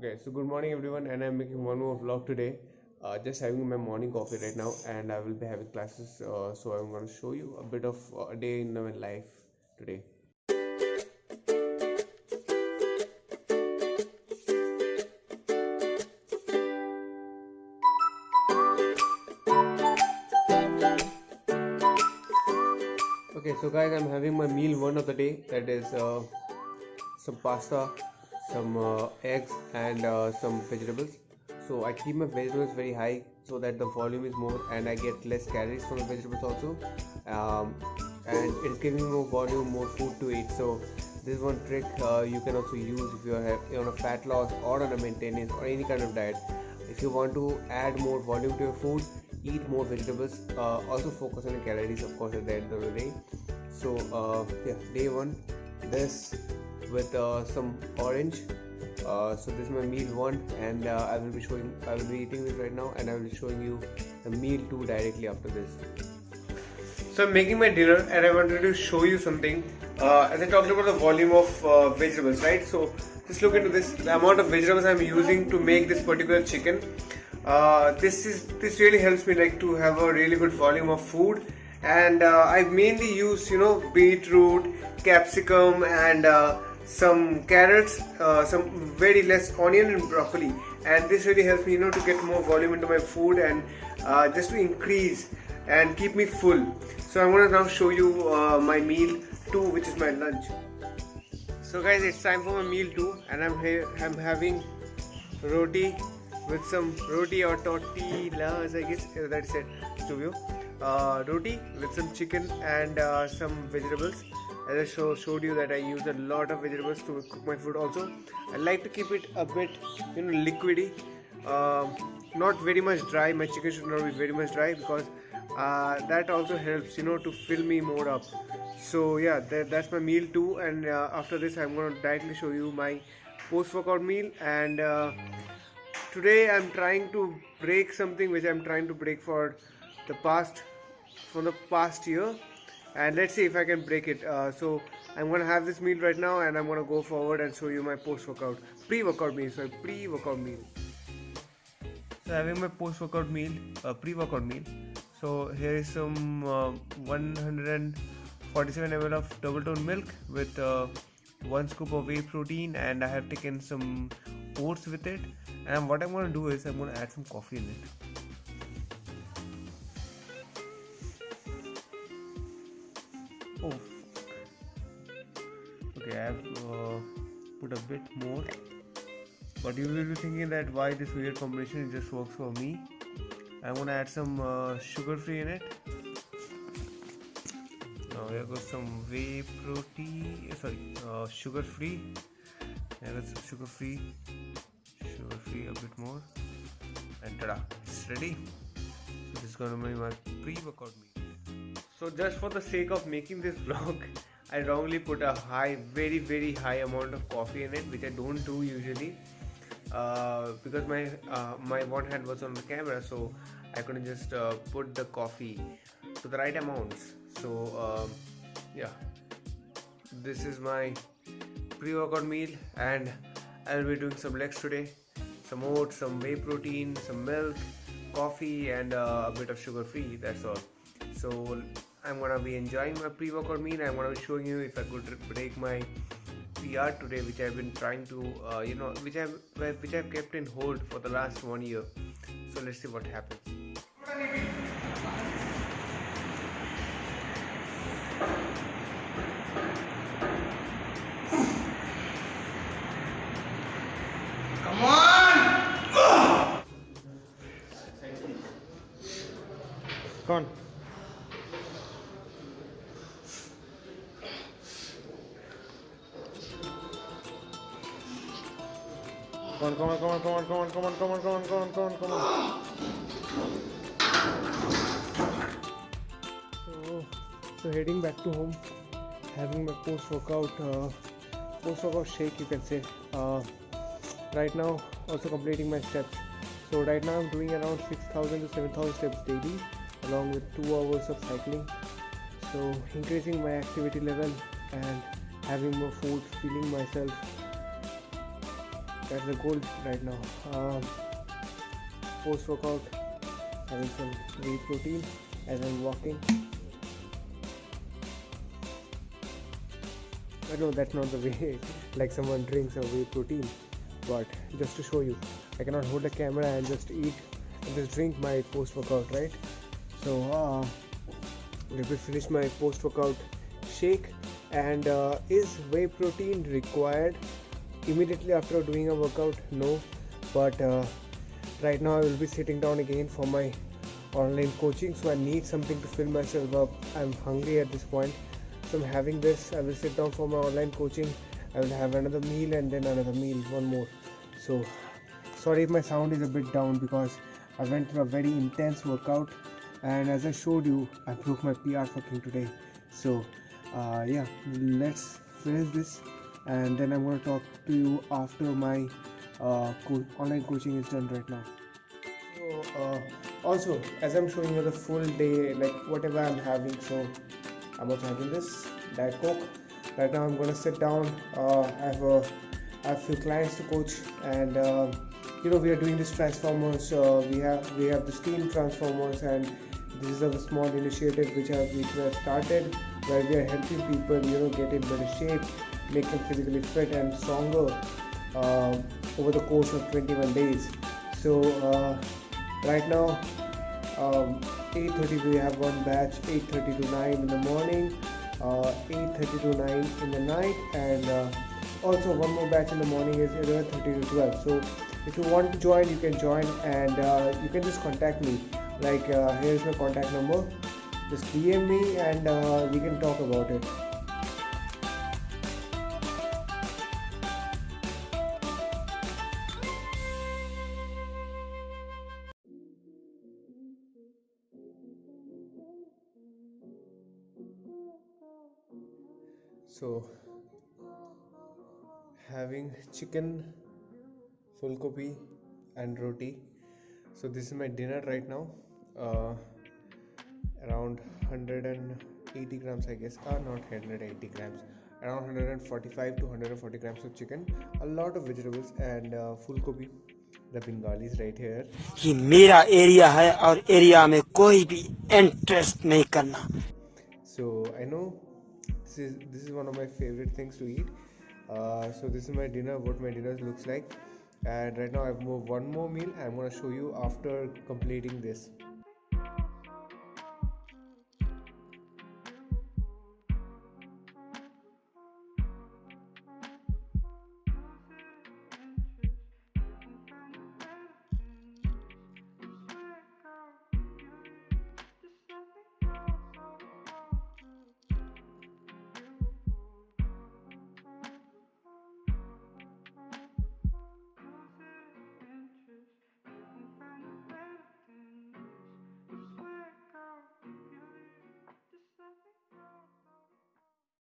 Okay, so good morning everyone, and I'm making one more vlog today. Just having my morning coffee right now, and I will be having classes. So I'm going to show you a bit of a day in my life today. Okay, so guys, I'm having my meal one of the day. That is some pasta, some eggs, and some vegetables. So I keep my vegetables very high so that the volume is more and I get less calories from the vegetables also. Um, and it's giving me more volume, more food to eat. So this is one trick you can also use if you are on a fat loss or on a maintenance or any kind of diet. If you want to add more volume to your food, eat more vegetables. Also focus on the calories, of course, at the end of the day. So yeah, day one, this with some orange. So this is my meal one, and I will be eating this right now, and I will be showing you the meal two directly after this. So I'm making my dinner, and I wanted to show you something. As I talked about the volume of vegetables, right? So just look into this. The amount of vegetables I'm using to make this particular chicken. This really helps me like to have a really good volume of food. And I mainly use beetroot, capsicum, and some carrots, some very less onion and broccoli, and this really helps me to get more volume into my food and just to increase and keep me full. So I'm going to now show you my meal 2, which is my lunch. So guys, it's time for my meal 2, and I'm having roti with some roti or tortillas, I guess that's it, Stuvio. Roti with some chicken and some vegetables. As I showed you that I use a lot of vegetables to cook my food. Also, I like to keep it a bit liquidy, not very much dry. My chicken should not be very much dry because that also helps to fill me more up. So yeah, that's my meal 2, and after this I'm going to directly show you my post-workout meal. And today I'm trying to break something which I'm trying to break for the past year, and let's see if I can break it. So I'm gonna have this meal right now, and I'm gonna go forward and show you my pre-workout meal. So having my post-workout meal, pre-workout meal. So here is some 147 ml of double tone milk with 1 scoop of whey protein, and I have taken some oats with it. And what I'm gonna do is I'm gonna add some coffee in it. Oh, okay, I have put a bit more, but you will be thinking that why this weird combination, it just works for me. I'm gonna add some sugar free in it. Now here goes some whey protein, sugar free. Here goes some sugar free a bit more, and tada, it's ready. So this is gonna be my pre-workout meal. So just for the sake of making this vlog, I wrongly put a very very high amount of coffee in it, which I don't do usually, because my one hand was on the camera, so I couldn't just put the coffee to the right amounts. So yeah, this is my pre-workout meal, and I will be doing some legs today. Some oats, some whey protein, some milk, coffee, and a bit of sugar free. That's all. So I'm gonna be enjoying my pre-workout meal. I'm gonna be showing you if I could break my PR today, which I've been trying to, which I've kept in hold for the last 1 year. So let's see what happens. Come on! Come on. Come on. So heading back to home, having my post-workout shake, you can say. Right now, also completing my steps. So right now I'm doing around 6,000 to 7,000 steps daily, along with 2 hours of cycling. So increasing my activity level and having more food, feeling myself that's the goal right now. Post workout, having some whey protein as I'm walking. I know that's not the way like someone drinks a whey protein, but just to show you, I cannot hold a camera and just eat and just drink my post workout, right? So let me finish my post workout shake. And is whey protein required immediately after doing a workout? No, but right now I will be sitting down again for my online coaching, so I need something to fill myself up. I'm hungry at this point, so I'm having this. I will sit down for my online coaching. I will have another meal and then another meal, one more. So sorry if my sound is a bit down because I went through a very intense workout, and as I showed you, I broke my PR for King today. So yeah, let's finish this and then I'm going to talk to you after my online coaching is done right now. So also, as I'm showing you the full day, like whatever I'm having, so I'm also having this Diet Coke. Right now I'm going to sit down. I have a few clients to coach, and we are doing this transformers. We have the steam transformers, and this is a small initiative which we have started, where we are helping people get in better shape, make them physically fit and stronger over the course of 21 days. So right now 8:30 we have one batch, 8:30 to 9 in the morning, 8:30 to 9 in the night, and also one more batch in the morning is 11:30 to 12. So if you want to join, you can join, and you can just contact me. Like here's my contact number, just DM me and we can talk about it. So having chicken, full gobi and roti. So this is my dinner right now. Around 180 grams, I guess. Not 180 grams. Around 145 to 140 grams of chicken, a lot of vegetables, and full gobi. The Bengalis right here. ये मेरा area है और area में कोई भी interest नहीं करना. So I know this is one of my favorite things to eat. So this is my dinner, what my dinner looks like, and right now I have one more meal I'm going to show you after completing this.